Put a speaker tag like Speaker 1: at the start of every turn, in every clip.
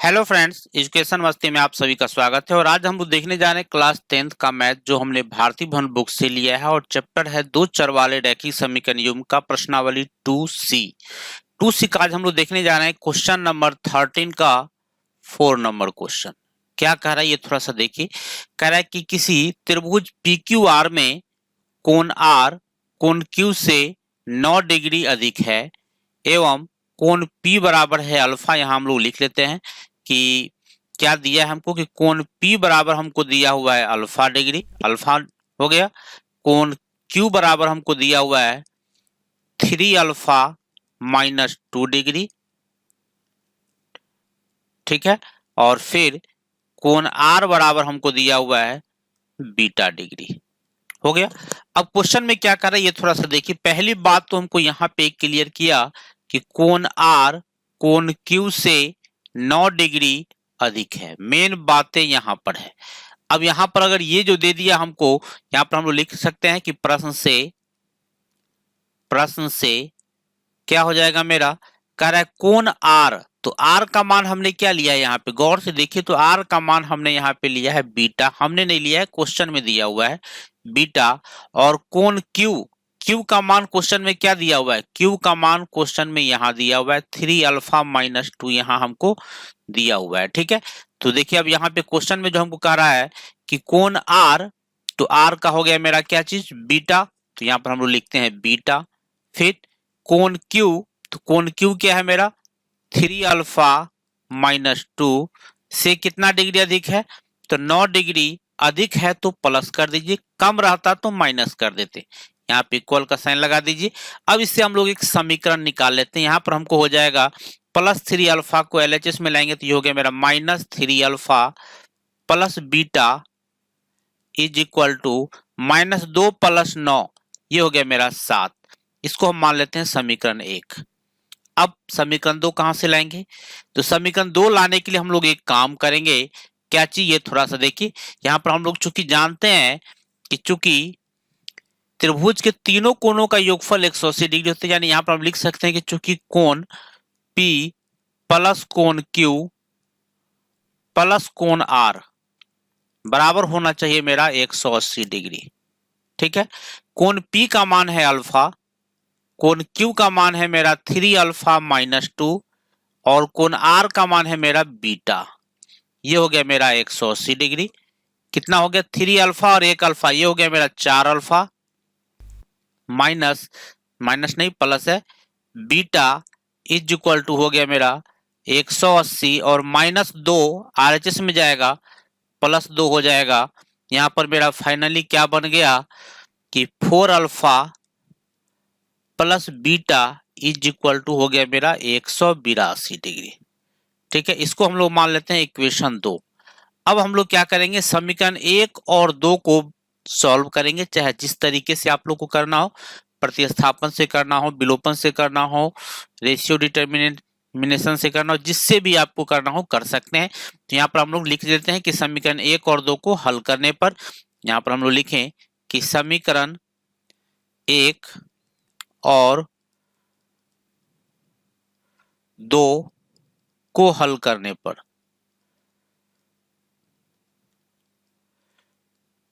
Speaker 1: Hello friends, education मस्ती में आप सभी का स्वागत है। और आज हम लोग देखने जा रहे हैं क्लास 10th का मैथ, जो हमने भारती भवन बुक से लिया है। और चैप्टर है दो चर वाले रैखिक समीकरण युग्म का प्रश्नावली 2C का आज हम लोग देखने जा रहे हैं क्वेश्चन नंबर 13 का 4 नंबर क्वेश्चन। क्या कह रहा है ये थोड़ा सा देखिए। कह रहा है कि किसी त्रिभुज PQR में कोण R कोण Q से 9 डिग्री अधिक है एवं कोण P बराबर है अल्फा। यहाँ हम लोग लिख लेते हैं कि क्या दिया है हमको, कि कोण P बराबर हमको दिया हुआ है अल्फा डिग्री, अल्फा हो गया। कोण Q बराबर हमको दिया हुआ है 3 अल्फा माइनस 2 डिग्री, ठीक है। और फिर कोण R बराबर हमको दिया हुआ है बीटा डिग्री, हो गया। अब क्वेश्चन में क्या कर रहा है ये थोड़ा सा देखिए। पहली बात तो हमको यहाँ पे क्लियर किया कि कोण R कोण Q से 9 डिग्री अधिक है। मेन बातें यहाँ पर है। अब यहाँ पर अगर ये जो दे दिया हमको, यहाँ पर हम लोग लिख सकते हैं कि प्रश्न से क्या हो जाएगा मेरा। कह रहा है कोण R, तो R का मान हमने क्या लिया है, यहाँ पे गौर से देखिए तो R का मान हमने यहाँ पे लिया है बीटा। हमने नहीं लिया है, क्वेश्चन में दिया हुआ है बीटा। और कोण Q का मान क्वेश्चन में क्या दिया हुआ है, Q का मान क्वेश्चन में यहाँ दिया हुआ है 3 अल्फा माइनस 2, यहाँ हमको दिया हुआ है, ठीक है। तो देखिए अब यहाँ पे क्वेश्चन में जो हमको कह रहा है कि कोण R, तो R का हो गया मेरा क्या चीज, बीटा। तो यहाँ पर हम लोग लिखते हैं बीटा। फिर कोण Q, तो कोण Q क्या है मेरा 3 अल्फा माइनस 2 से कितना डिग्री अधिक है, तो 9 डिग्री अधिक है तो प्लस कर दीजिए, कम रहता तो माइनस कर देते। यहाँ पे इक्वल का साइन लगा दीजिए। अब इससे हम लोग एक समीकरण निकाल लेते हैं। यहाँ पर हमको हो जाएगा प्लस 3 अल्फा को LHS में लाएंगे तो ये हो गया मेरा minus 3 alpha plus beta is equal to minus 2 plus 9, ये हो गया मेरा 7। इसको हम मान लेते हैं समीकरण 1। अब समीकरण 2 कहां से लाएंगे, तो समीकरण 2 लाने के लिए हम लोग एक काम करेंगे। क्या चीज, ये थोड़ा सा देखिए। यहाँ पर हम लोग चूंकि जानते हैं कि चूंकि त्रिभुज के तीनों कोणों का योगफल 180 डिग्री होता है, यानी यहाँ पर हम लिख सकते हैं कि चूंकि कोण P प्लस कोण Q प्लस कोण R बराबर होना चाहिए मेरा 180 डिग्री, ठीक है। कोण P का मान है अल्फा, कोण Q का मान है मेरा 3 अल्फा माइनस 2 और कोण R का मान है मेरा बीटा। ये हो गया मेरा 180 डिग्री। कितना हो गया, 3 अल्फा और 1 अल्फा, ये हो गया मेरा 4 अल्फा माइनस माइनस नहीं प्लस है बीटा इज इक्वल टू हो गया मेरा 180 और माइनस 2 RHS में जाएगा प्लस 2 हो जाएगा। यहाँ पर मेरा फाइनली क्या बन गया कि 4 alpha plus beta is equal to हो गया मेरा 182 डिग्री, ठीक है। इसको हम लोग मान लेते हैं इक्वेशन 2। अब हम लोग क्या करेंगे, समीकरण 1 और 2 को सॉल्व करेंगे, चाहे जिस तरीके से आप लोग को करना हो, प्रतिस्थापन से करना हो, विलोपन से करना हो, रेशियो डिटर्मिनेशन से करना हो, जिससे भी आपको करना हो कर सकते हैं। तो यहाँ पर हम लोग लिख देते हैं कि समीकरण 1 और 2 को हल करने पर, यहाँ पर हम लोग लिखें कि समीकरण 1 और 2 को हल करने पर,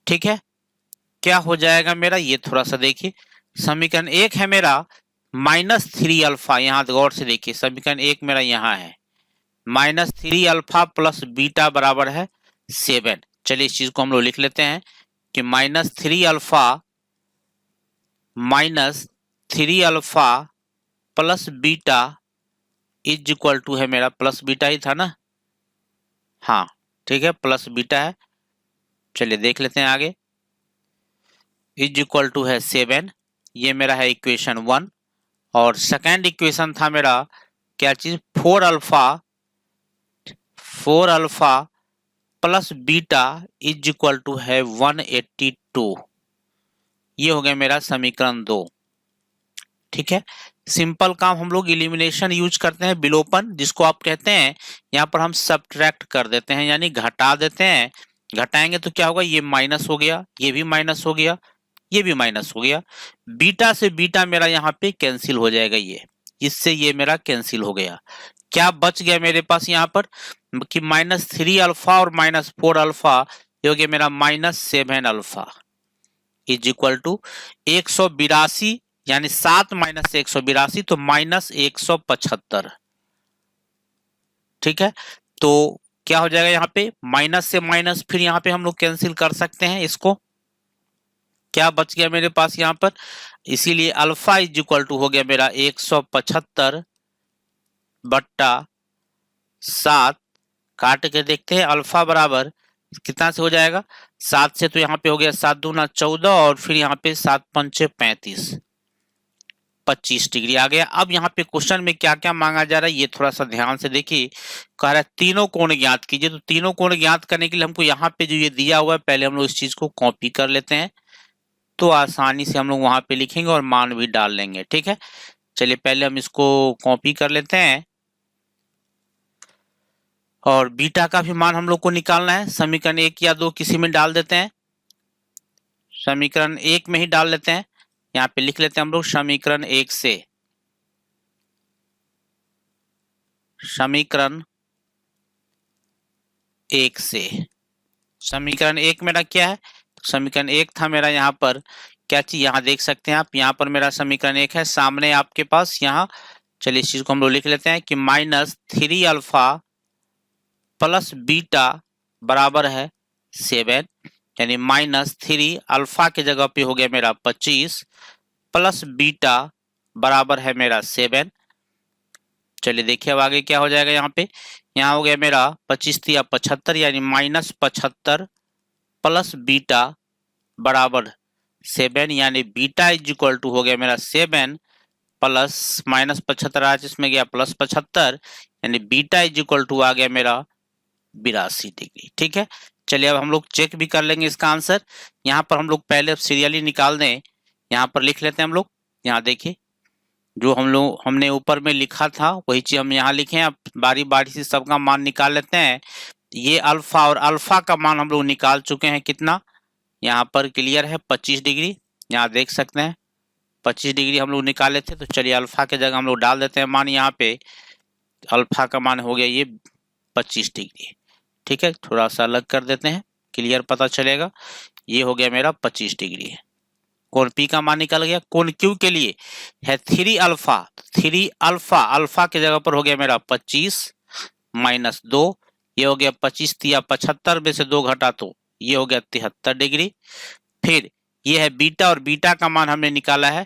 Speaker 1: ठीक है, क्या हो जाएगा मेरा, ये थोड़ा सा देखिए। समीकरण 1 है मेरा माइनस 3 अल्फा, यहाँ गौर से देखिए समीकरण 1 मेरा यहाँ है माइनस 3 अल्फा प्लस बीटा बराबर है 7। चलिए इस चीज को हम लोग लिख लेते हैं कि minus 3 alpha plus beta is equal to है मेरा, प्लस बीटा ही था ना, हाँ ठीक है प्लस बीटा है। चलिए देख लेते हैं आगे। इज इक्वल टू है 7, ये मेरा है इक्वेशन 1। और सेकेंड इक्वेशन था मेरा क्या चीज, 4 alpha plus beta is equal to है 182, ये हो गया मेरा समीकरण 2, ठीक है। सिंपल काम हम लोग इलिमिनेशन यूज करते हैं, विलोपन जिसको आप कहते हैं। यहाँ पर हम सब्ट्रैक्ट कर देते हैं, यानी घटा देते हैं। घटाएंगे तो क्या होगा, ये माइनस हो गया, ये भी माइनस हो गया, ये भी माइनस हो गया। बीटा से बीटा मेरा यहाँ पे कैंसिल हो जाएगा, ये इससे ये मेरा कैंसिल हो गया। क्या बच गया मेरे पास यहाँ पर, कि -3 अल्फा और -4 अल्फा, ये हो गया मेरा -7 अल्फा इज इक्वल टू 182, यानी 7 - 182 तो -175। ठीक है, तो क्या हो जाएगा यहाँ पे, माइनस से माइनस फिर यहाँ पे हम लोग कैंसिल कर सकते हैं इसको। क्या बच गया मेरे पास यहाँ पर, इसीलिए अल्फा इज इक्वल टू हो गया मेरा 175 बट्टा 7, काट के देखते हैं अल्फा बराबर कितना से हो जाएगा, 7 से तो यहाँ पे हो गया 7 दूना 14 और फिर यहाँ पे 7 पंचे 35, 25 डिग्री आ गया। अब यहाँ पे क्वेश्चन में क्या क्या मांगा जा रहा है ये थोड़ा सा ध्यान से देखिए। कह रहा है तीनों कोण ज्ञात कीजिए, तो तीनों कोण ज्ञात करने के लिए हमको यहाँ पे जो ये दिया हुआ है पहले हम लोग इस चीज को कॉपी कर लेते हैं, तो आसानी से हम लोग वहां पे लिखेंगे और मान भी डाल लेंगे। ठीक है, चलिए पहले हम इसको कॉपी कर लेते हैं और बीटा का भी मान हम लोग को निकालना है। समीकरण 1 या 2 किसी में डाल देते हैं, समीकरण 1 में ही डाल लेते हैं। यहाँ पे लिख लेते हैं हम लोग समीकरण 1 से, समीकरण 1 से। समीकरण 1 मेरा क्या है, समीकरण 1 था मेरा यहाँ पर क्या चीज, यहाँ देख सकते हैं आप, यहाँ पर मेरा समीकरण 1 है सामने आपके पास यहाँ। चलिए इस चीज को हम लोग लिख लेते हैं कि -3 अल्फा प्लस बीटा बराबर है 7, यानी -3 अल्फा के जगह पे हो गया मेरा 25 प्लस बीटा बराबर है मेरा 7। चलिए देखिए अब आगे क्या हो जाएगा, यहाँ पे यहाँ हो गया मेरा 25 या 75, यानी -75 प्लस बीटा बराबर 7, यानी बीटा इज इक्वल टू हो गया मेरा 7 प्लस -75 आज इसमें गया +75, यानी बीटा इज इक्वल टू आ गया मेरा 82 डिग्री। ठीक है, चलिए अब हम लोग चेक भी कर लेंगे इसका आंसर। यहाँ पर हम लोग पहले सीरियली निकाल दें, यहाँ पर लिख लेते हैं हम लोग। यहाँ देखिए जो हमने ऊपर में लिखा था वही चीज हम यहाँ लिखे हैं। अब बारी बारी से सबका मान निकाल लेते हैं। ये अल्फा और अल्फा का मान हम लोग निकाल चुके हैं, कितना यहाँ पर क्लियर है 25 डिग्री, यहाँ देख सकते हैं 25 डिग्री हम लोग निकाले थे। तो चलिए अल्फा के जगह हम लोग डाल देते हैं मान, यहाँ पे अल्फा का मान हो गया ये 25 डिग्री। ठीक है, थोड़ा सा अलग कर देते हैं, क्लियर पता चलेगा। ये हो गया मेरा 25 डिग्री। कोण P का मान निकल गया। कोण Q के लिए है 3 अल्फा, 3 अल्फा, अल्फा के जगह पर हो गया मेरा 25 - 2, ये हो गया 25 या 75 में से 2 घटा तो ये हो गया 73 डिग्री। फिर ये है बीटा, और बीटा का मान हमने निकाला है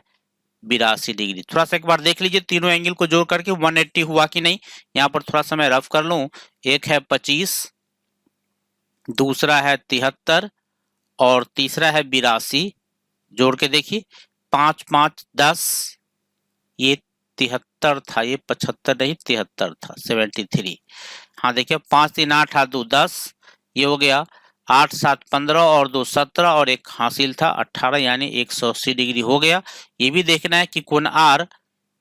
Speaker 1: 82 डिग्री। थोड़ा सा एक बार देख लीजिए तीनों एंगल को जोड़ करके 180 हुआ कि नहीं। यहाँ पर थोड़ा सा मैं रफ कर लूं, एक है 25, दूसरा है 73 और तीसरा है 82। जोड़ के देखिए 5 - 5 = 10, ये 73 था, ये 75 नहीं 73 था, 73। हाँ देखिए 5 - 3 = 8, 8 - 2 = 10, ये हो गया 8 - 7 = 15 और 2 = 17 और एक हासिल था 18, यानी 180 डिग्री हो गया। ये भी देखना है कि कोण आर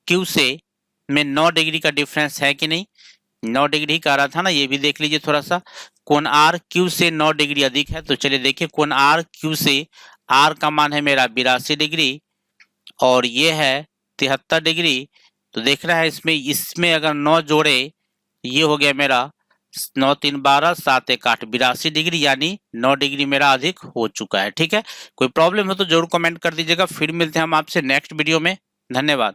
Speaker 1: क्यू से में 9 डिग्री का डिफरेंस है कि नहीं। 9 डिग्री का आ रहा था ना, ये भी देख लीजिए थोड़ा सा। कोण आर क्यू से 9 डिग्री अधिक है, तो चलिए देखिए कोण आर क्यू से आर का मान है मेरा 82 डिग्री और ये है 73 डिग्री। तो देखना है इसमें अगर 9 जोड़े, ये हो गया मेरा 9 - 3 = 12, 7 - 1 = 8, 82 डिग्री, यानी 9 डिग्री मेरा अधिक हो चुका है। ठीक है, कोई प्रॉब्लम हो तो जरूर कमेंट कर दीजिएगा। फिर मिलते हैं हम आपसे नेक्स्ट वीडियो में। धन्यवाद।